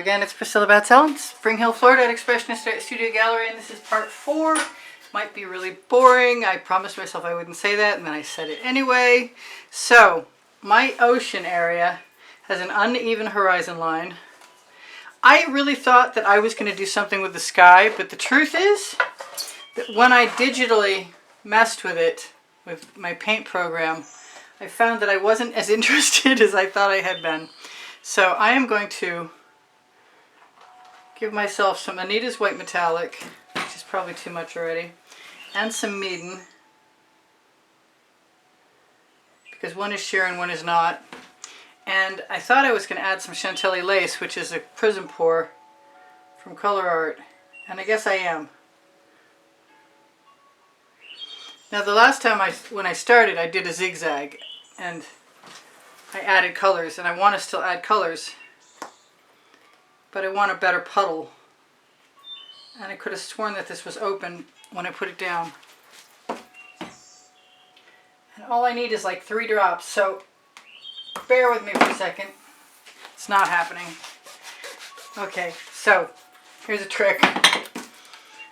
again, it's Priscilla Batzell, Spring Hill, Florida at Expressionist Art Studio Gallery, and this is part 4. Might be really boring. I promised myself I wouldn't say that, and then I said it anyway. So, my ocean area has an uneven horizon line. I really thought that I was going to do something with the sky, but the truth is that when I digitally messed with it, with my paint program, I found that I wasn't as interested as I thought I had been. So I am going to give myself some Anita's White Metallic, which is probably too much already, and some Meeden, because one is sheer and one is not. And I thought I was going to add some Chantilly Lace, which is a prism pour from Color Art, and I guess I am. Now the last time when I started, I did a zigzag, and I added colors, and I want to still add colors, but I want a better puddle. And I could have sworn that this was open when I put it down. And all I need is like 3 drops, so bear with me for a second. It's not happening. Okay, so here's a trick.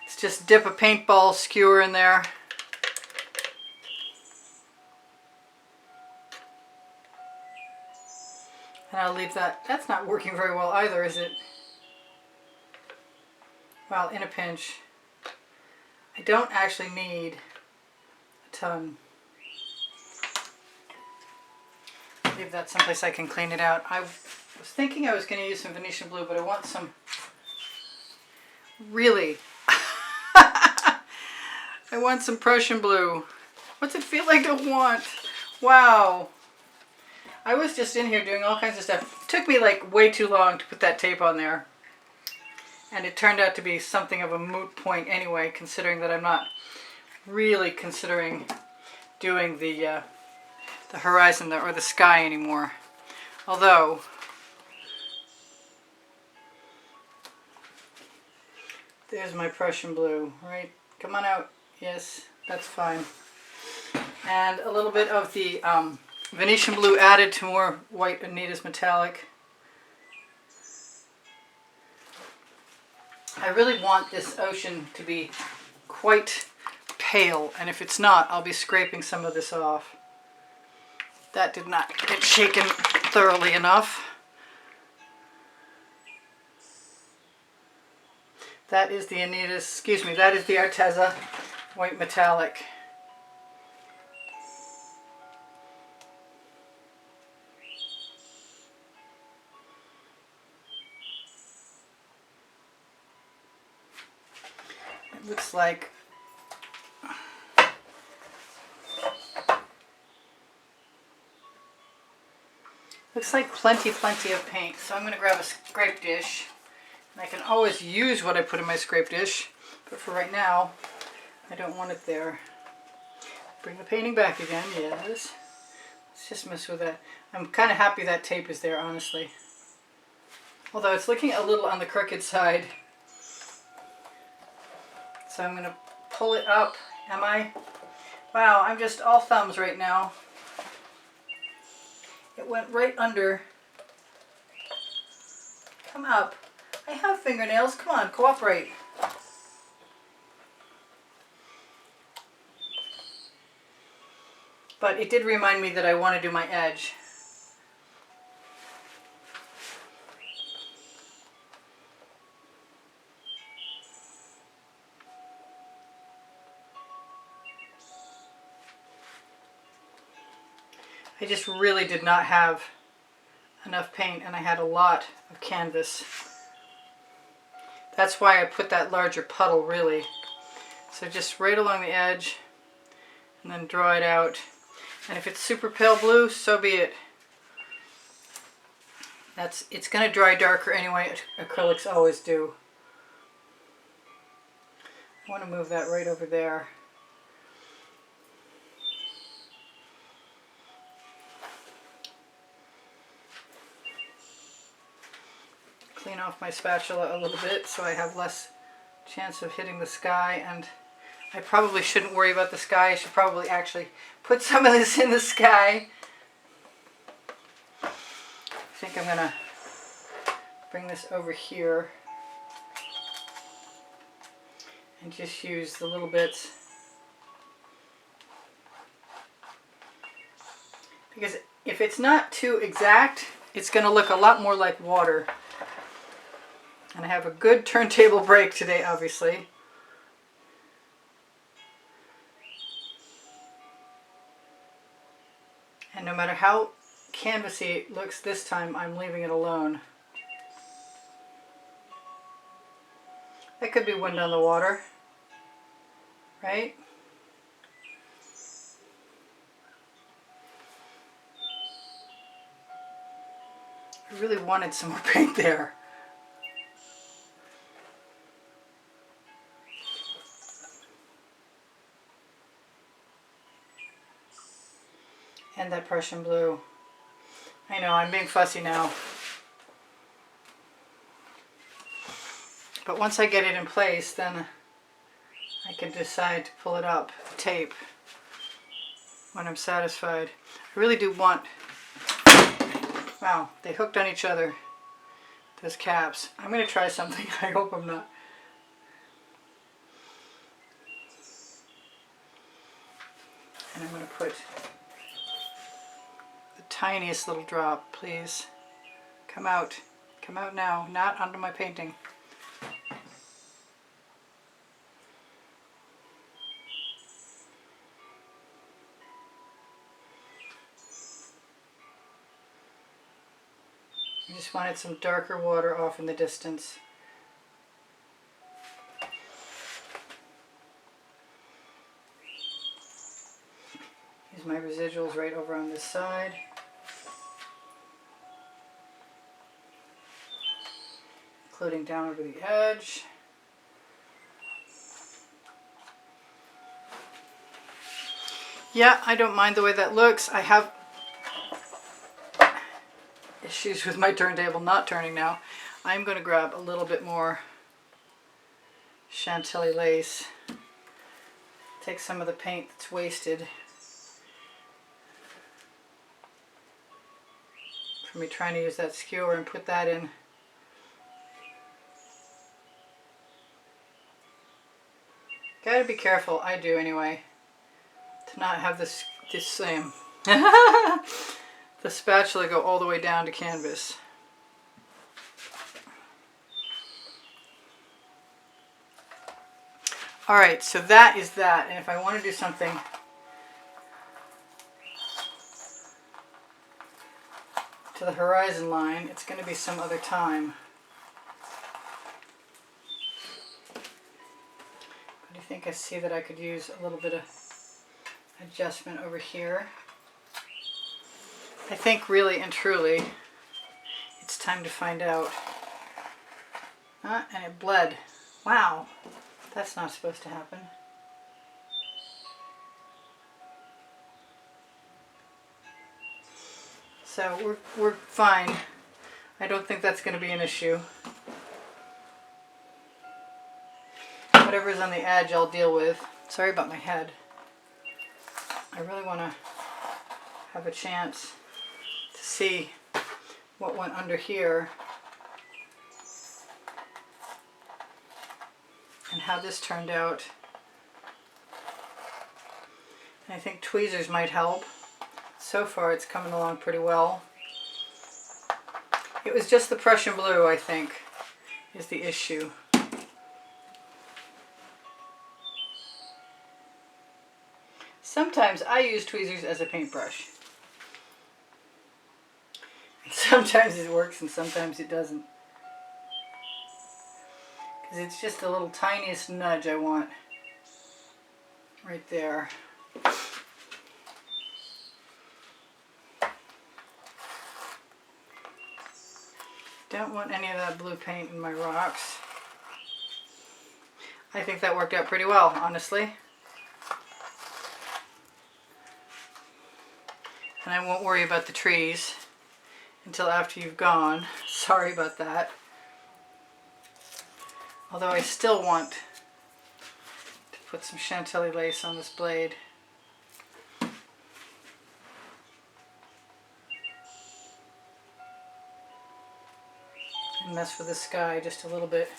It's just dip a paintball skewer in there. And I'll leave that. That's not working very well either, is it? Well, in a pinch. I don't actually need a ton. Leave that someplace I can clean it out. I was thinking I was going to use some Venetian blue, but I want some... Really? I want some Prussian blue. What's it feel like to want? Wow. I was just in here doing all kinds of stuff. It took me like way too long to put that tape on there. And it turned out to be something of a moot point anyway, considering that I'm not really considering doing the horizon or the sky anymore. Although, there's my Prussian blue, right? Come on out. Yes, that's fine. And a little bit of the Venetian blue added to more white Anita's Metallic. I really want this ocean to be quite pale, and if it's not, I'll be scraping some of this off. That did not get shaken thoroughly enough. That is the Anita's, excuse me, that is the Arteza White Metallic. It looks like plenty of paint. So I'm going to grab a scrape dish. And I can always use what I put in my scrape dish, but for right now, I don't want it there. Bring the painting back again, yes. Let's just mess with that. I'm kind of happy that tape is there, honestly. Although it's looking a little on the crooked side. So I'm going to pull it up. Am I? Wow, I'm just all thumbs right now. It went right under. Come up. I have fingernails. Come on, cooperate. But it did remind me that I want to do my edge. I just really did not have enough paint, and I had a lot of canvas. That's why I put that larger puddle, really. So just right along the edge, and then draw it out. And if it's super pale blue, so be it. It's going to dry darker anyway. Acrylics always do. I want to move that right over there. Clean off my spatula a little bit so I have less chance of hitting the sky, and I probably shouldn't worry about the sky. I should probably actually put some of this in the sky. I think I'm going to bring this over here and just use the little bits, because if it's not too exact, it's going to look a lot more like water. And I have a good turntable break today, obviously. And no matter how canvassy it looks this time, I'm leaving it alone. That could be wind on the water, right? I really wanted some more paint there. And that Prussian blue. I know, I'm being fussy now. But once I get it in place, then I can decide to pull it up, tape, when I'm satisfied. I really do want... Wow, they hooked on each other, those caps. I'm going to try something. I hope I'm not. And I'm going to put the tiniest little drop, please. Come out. Come out now, not onto my painting. I just wanted some darker water off in the distance. Use my residuals right over on this side. Including down over the edge. Yeah, I don't mind the way that looks. I have issues with my turntable not turning now. I'm going to grab a little bit more Chantilly lace. Take some of the paint that's wasted from me trying to use that skewer and put that in. Gotta be careful, I do anyway, to not have this the spatula go all the way down to canvas. Alright, so that is that. And if I want to do something to the horizon line, it's going to be some other time. But I think I see that I could use a little bit of adjustment over here. I think really and truly it's time to find out. And it bled. Wow, that's not supposed to happen. So we're fine. I don't think that's going to be an issue. Whatever's on the edge I'll deal with. Sorry about my head. I really want to have a chance to see what went under here and how this turned out. And I think tweezers might help. So far it's coming along pretty well. It was just the Prussian blue, I think, is the issue. Sometimes I use tweezers as a paintbrush. Sometimes it works and sometimes it doesn't. Because it's just the little tiniest nudge I want right there. Don't want any of that blue paint in my rocks. I think that worked out pretty well, honestly. And I won't worry about the trees until after you've gone. Sorry about that. Although I still want to put some Chantilly lace on this blade. And mess with the sky just a little bit.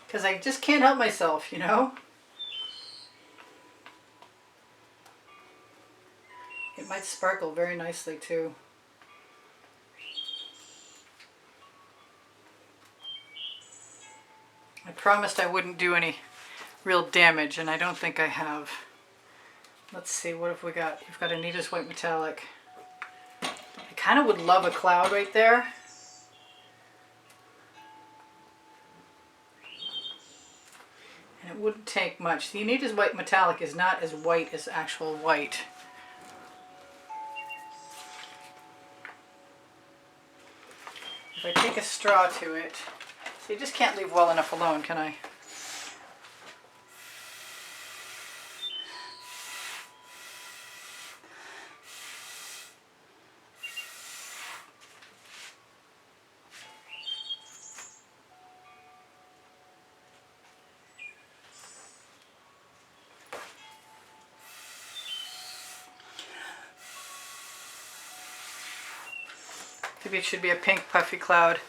Because I just can't help myself, you know? It might sparkle very nicely too. I promised I wouldn't do any real damage, and I don't think I have. Let's see, what have we got? We've got Anita's white metallic. I kind of would love a cloud right there. And it wouldn't take much. The Anita's white metallic is not as white as actual white. If I take a straw to it, so you just can't leave well enough alone, can I? Maybe it should be a pink puffy cloud.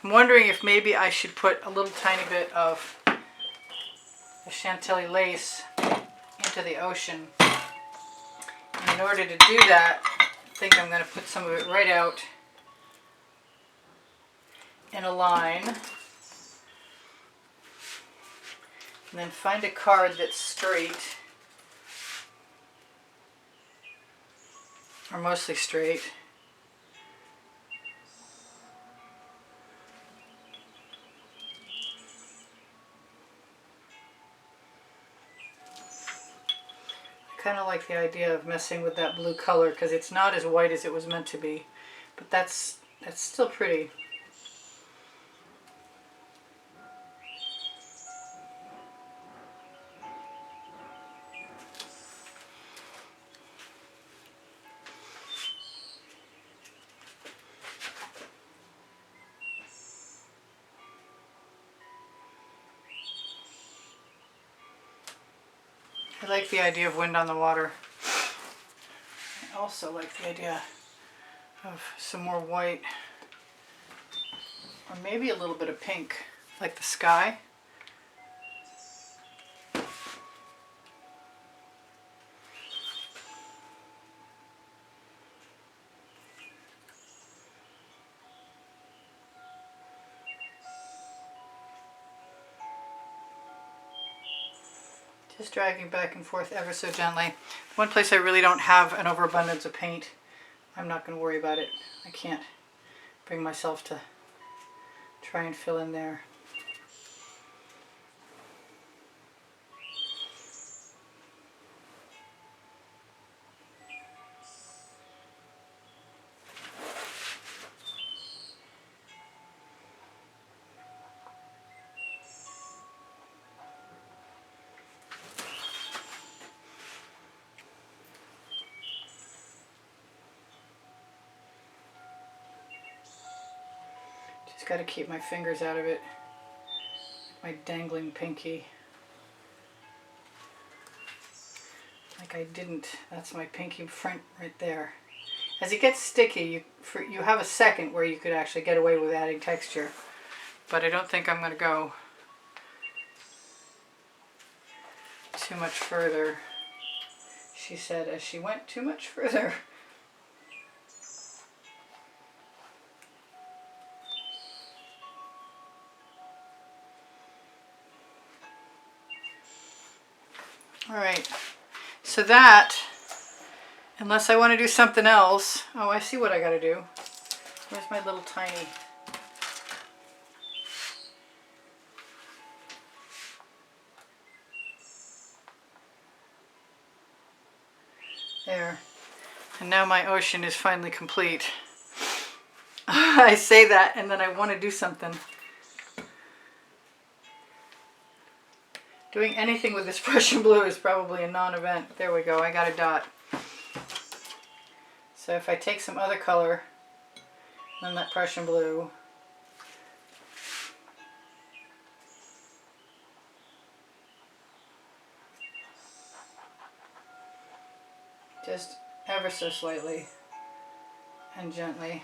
I'm wondering if maybe I should put a little tiny bit of the Chantilly lace into the ocean. And in order to do that, I think I'm going to put some of it right out in a line. And then find a card that's straight, or mostly straight. I kind of like the idea of messing with that blue color because it's not as white as it was meant to be, but that's still pretty. I like the idea of wind on the water. I also like the idea of some more white, or maybe a little bit of pink, like the sky. Just dragging back and forth ever so gently. One place I really don't have an overabundance of paint, I'm not going to worry about it. I can't bring myself to try and fill in there. Just got to keep my fingers out of it. My dangling pinky. Like I didn't. That's my pinky front right there. As it gets sticky, you have a second where you could actually get away with adding texture. But I don't think I'm going to go too much further. She said as she went too much further. Alright, so that, unless I want to do something else, oh, I see what I got to do. Where's my little tiny, there. And now my ocean is finally complete. I say that and then I want to do something. Doing anything with this Prussian blue is probably a non-event. There we go, I got a dot. So if I take some other color, then that Prussian blue, just ever so slightly and gently.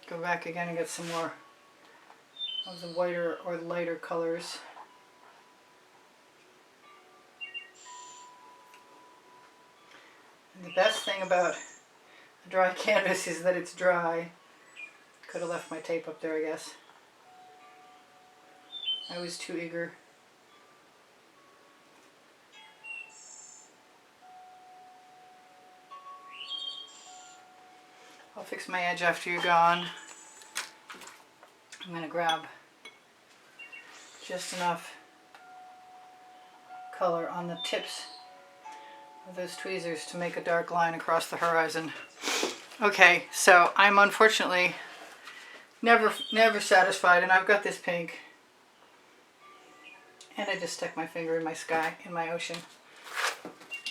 go back again and get some more of the whiter or lighter colors. And the best thing about a dry canvas is that it's dry. Could have left my tape up there, I guess. I was too eager. I'll fix my edge after you're gone. I'm going to grab just enough color on the tips of those tweezers to make a dark line across the horizon. Okay, so I'm unfortunately never satisfied, and I've got this pink, and I just stuck my finger in my sky, in my ocean.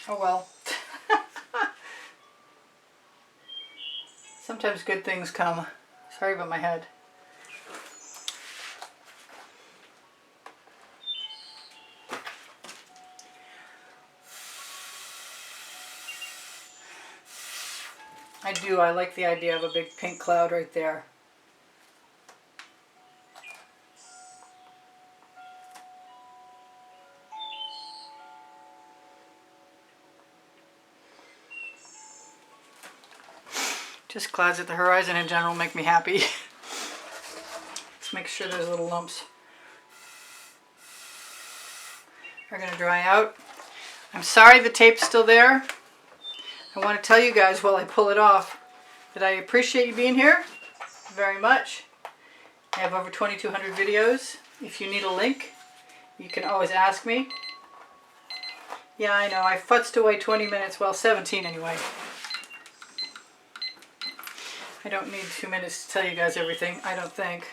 Oh well. Sometimes good things come. Sorry about my head. I like the idea of a big pink cloud right there. Just clouds at the horizon in general make me happy. Let's make sure those little lumps are going to dry out. I'm sorry the tape's still there. I want to tell you guys while I pull it off that I appreciate you being here very much. I have over 2,200 videos. If you need a link, you can always ask me. Yeah, I know, I futzed away 20 minutes, well 17 anyway. I don't need 2 minutes to tell you guys everything, I don't think.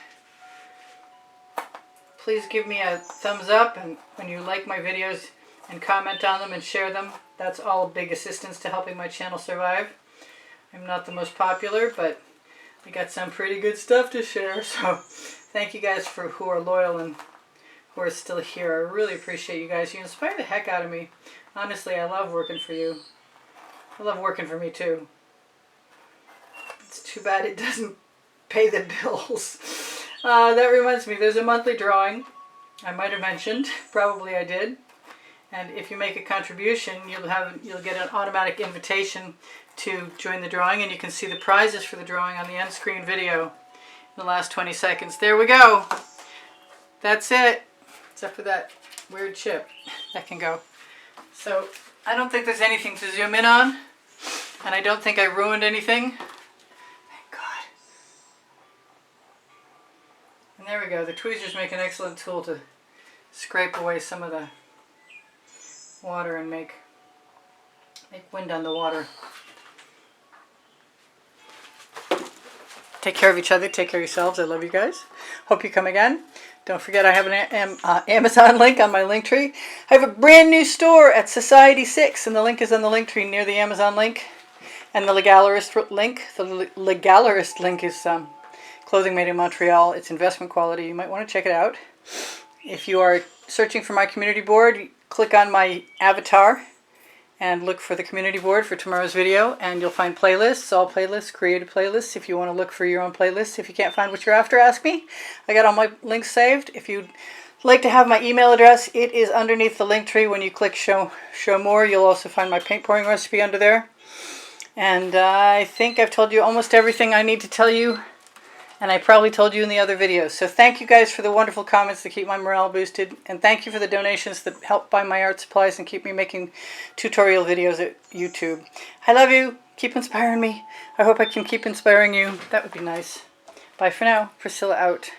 Please give me a thumbs up and when you like my videos and comment on them and share them. That's all big assistance to helping my channel survive. I'm not the most popular, but I got some pretty good stuff to share. So thank you guys for who are loyal and who are still here. I really appreciate you guys. You inspire the heck out of me. Honestly, I love working for you. I love working for me too. It's too bad it doesn't pay the bills. That reminds me, there's a monthly drawing. I might have mentioned, probably I did. And if you make a contribution, you'll get an automatic invitation to join the drawing, and you can see the prizes for the drawing on the end screen video in the last 20 seconds. There we go. That's it. Except for that weird chip. That can go. So I don't think there's anything to zoom in on, and I don't think I ruined anything. Thank God. And there we go. The tweezers make an excellent tool to scrape away some of the water and make wind on the water. Take care of each other. Take care of yourselves. I love you guys. Hope you come again. Don't forget I have an Amazon link on my link tree. I have a brand new store at Society 6, and the link is on the link tree near the Amazon link. And the Legalerist link. The Legalerist link is clothing made in Montreal. It's investment quality. You might want to check it out. If you are searching for my community board, click on my avatar and look for the community board for tomorrow's video, and you'll find playlists, all playlists, created playlists. If you want to look for your own playlists, if you can't find what you're after, ask me. I got all my links saved. If you'd like to have my email address, it is underneath the link tree. When you click show more, you'll also find my paint pouring recipe under there. And I think I've told you almost everything I need to tell you, and I probably told you in the other videos. So thank you guys for the wonderful comments that keep my morale boosted. And thank you for the donations that help buy my art supplies and keep me making tutorial videos at YouTube. I love you. Keep inspiring me. I hope I can keep inspiring you. That would be nice. Bye for now. Priscilla out.